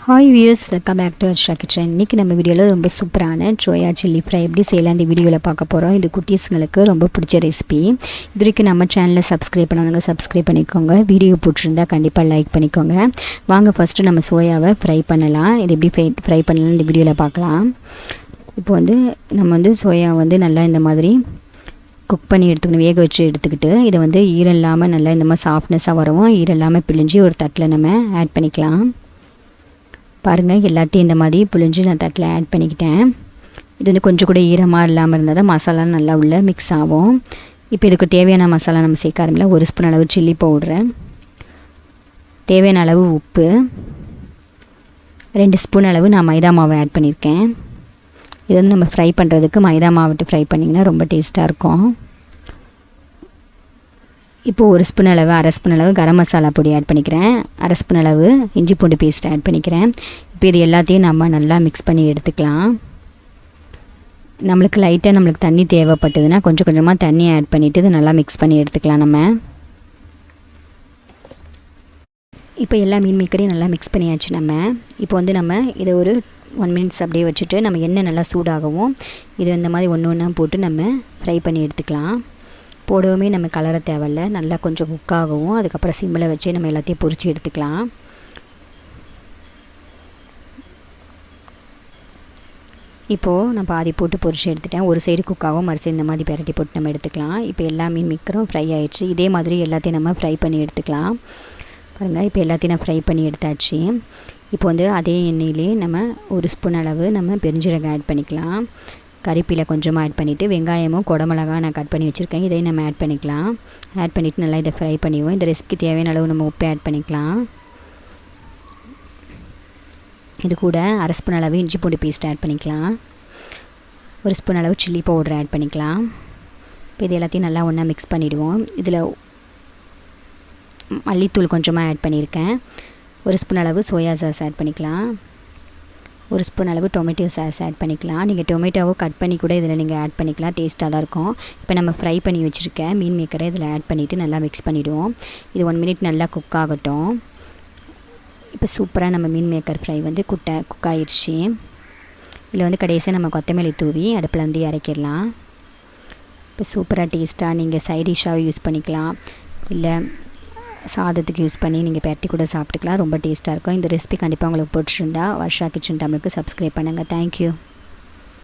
Hi views, welcome back to Harsha kitchen. இன்றைக்கி நம்ம வீடியோவில் ரொம்ப சூப்பரான சோயா சில்லி ஃப்ரை எப்படி செய்யலாம் இந்த வீடியோவில் பார்க்க போகிறோம். இது குட்டீஸுங்களுக்கு ரொம்ப பிடிச்ச ரெசிபி. இது வரைக்கும் நம்ம சேனலை சப்ஸ்கிரைப் பண்ணாதவங்க சப்ஸ்கிரைப் பண்ணிக்கோங்க. வீடியோ பிடிச்சிருந்தா கண்டிப்பாக லைக் பண்ணிக்கோங்க. வாங்க ஃபஸ்ட்டு நம்ம சோயாவை ஃப்ரை பண்ணலாம். இது எப்படி ஃப்ரை பண்ணலாம் இந்த வீடியோவில் பார்க்கலாம். இப்போ நம்ம சோயா நல்லா இந்த மாதிரி குக் பண்ணி எடுத்துக்கணும், வேக வச்சு எடுத்துக்கிட்டு இதை ஈரம் இல்லாமல் நல்லா இந்த மாதிரி சாஃப்ட்னஸாக வரவும் ஈரம் இல்லாமல் பிழிஞ்சு ஒரு தட்டில் நம்ம ஆட் பண்ணிக்கலாம். பாருங்கள், எல்லாத்தையும் இந்த மாதிரி புழிஞ்சு நான் தட்டில் ஆட் பண்ணிக்கிட்டேன். இது கொஞ்சம் கூட ஈரமாக இல்லாமல் இருந்தால் தான் மசாலா நல்லா உள்ள மிக்ஸ் ஆகும். இப்போ இதுக்கு தேவையான மசாலா நம்ம சேர்க்க ஆரம்பிக்கலாம். 1 ஸ்பூன் அளவு சில்லி பவுட்ரு, தேவையான அளவு உப்பு, 2 ஸ்பூன் அளவு நான் மைதா மாவை ஆட் பண்ணியிருக்கேன். இது நம்ம ஃப்ரை பண்ணுறதுக்கு மைதா மாவிட்டு ஃப்ரை பண்ணிங்கன்னா ரொம்ப டேஸ்ட்டாக இருக்கும். இப்போது 1 ஸ்பூன் அளவு, 1/2 ஸ்பூன் அளவு கரம் மசாலா பொடி ஆட் பண்ணிக்கிறேன். 1/2 ஸ்பூன் அளவு இஞ்சி பூண்டு பேஸ்ட் ஆட் பண்ணிக்கிறேன். இப்போ இது எல்லாத்தையும் நம்ம நல்லா மிக்ஸ் பண்ணி எடுத்துக்கலாம். நம்மளுக்கு தண்ணி தேவைப்பட்டதுன்னா கொஞ்சம் கொஞ்சமாக தண்ணி ஆட் பண்ணிவிட்டு இது நல்லா மிக்ஸ் பண்ணி எடுத்துக்கலாம். நம்ம இப்போ எல்லா மீன் மேக்கரையும் நல்லா மிக்ஸ் பண்ணியாச்சு. இப்போ நம்ம இதை ஒரு 1 மினிட்ஸ் அப்படியே வச்சுட்டு நம்ம எண்ணெய் நல்லா சூடாகவும் இது இந்த மாதிரி ஒன்று ஒன்றா போட்டு நம்ம ஃப்ரை பண்ணி எடுத்துக்கலாம். போடவுமே நம்ம கலர தேவையில்ல, நல்லா கொஞ்சம் குக்காகவும் அதுக்கப்புறம் சிம்மில் வச்சு நம்ம எல்லாத்தையும் பொரித்து எடுத்துக்கலாம். இப்போது நான் பாதி போட்டு பொரித்து எடுத்துட்டேன். ஒரு சைடு குக்காகவும் மறு சைடு இந்த மாதிரி பெரட்டி போட்டு நம்ம எடுத்துக்கலாம். இப்போ எல்லா மீன் மிக்கரும் ஃப்ரை ஆகிடுச்சு. இதே மாதிரி எல்லாத்தையும் நம்ம ஃப்ரை பண்ணி எடுத்துக்கலாம். பாருங்கள், இப்போ எல்லாத்தையும் நான் ஃப்ரை பண்ணி எடுத்தாச்சு. இப்போ அதே எண்ணெயிலே நம்ம 1 ஸ்பூன் அளவு நம்ம பெருஞ்சீரகம் ஆட் பண்ணிக்கலாம். கறிப்பிலை கொஞ்சமாக ஆட் பண்ணிவிட்டு வெங்காயமும் குடமிளகா நான் கட் பண்ணி வச்சுருக்கேன், இதையும் நம்ம ஆட் பண்ணிக்கலாம். ஆட் பண்ணிவிட்டு நல்லா இதை ஃப்ரை பண்ணிடுவோம். இந்த ரெசிபிக்கு தேவையான அளவு நம்ம உப்பு ஆட் பண்ணிக்கலாம். இது கூட 1/2 ஸ்பூன் அளவு இஞ்சி பூண்டு பேஸ்ட் ஆட் பண்ணிக்கலாம். 1 ஸ்பூன் அளவு சில்லி பவுடர் ஆட் பண்ணிக்கலாம். இப்போ இது எல்லாத்தையும் நல்லா ஒன்றா மிக்ஸ் பண்ணிவிடுவோம். இதில் மல்லித்தூள் கொஞ்சமாக ஆட் பண்ணியிருக்கேன். 1 ஸ்பூன் அளவு சோயா சாஸ் ஆட் பண்ணிக்கலாம். 1 ஸ்பூன் அளவு டொமேட்டோ சாஸ் ஆட் பண்ணிக்கலாம். நீங்கள் டொமேட்டோவை கட் பண்ணி கூட இதில் நீங்கள் ஆட் பண்ணிக்கலாம், டேஸ்ட்டாக தான் இருக்கும். இப்போ நம்ம ஃப்ரை பண்ணி வச்சுருக்க மீன் மேக்கரை இதில் ஆட் பண்ணிவிட்டு நல்லா மிக்ஸ் பண்ணிவிடுவோம். இது 1 மினிட் நல்லா குக் ஆகட்டும். இப்போ சூப்பராக நம்ம மீன் மேக்கர் ஃப்ரை குக் ஆகிடுச்சு. இதில் கடைசியாக நம்ம கொத்தமல்லி தூவி அடுப்பில் இறக்கிடலாம். இப்போ சூப்பராக டேஸ்ட்டாக நீங்கள் சைட் டிஷ்ஷாக யூஸ் பண்ணிக்கலாம், இல்லை சாதத்துக்கு யூஸ் பண்ணி நீங்கள் பெரட்டி கூட சாப்பிட்டுக்கலாம். ரொம்ப டேஸ்ட்டாக இருக்கும். இந்த ரெசிபி கண்டிப்பாக உங்களுக்கு பிடிச்சிருந்தா வர்ஷா கிச்சன் தமிழுக்கு சப்ஸ்கிரைப் பண்ணுங்கள். தேங்க்யூ.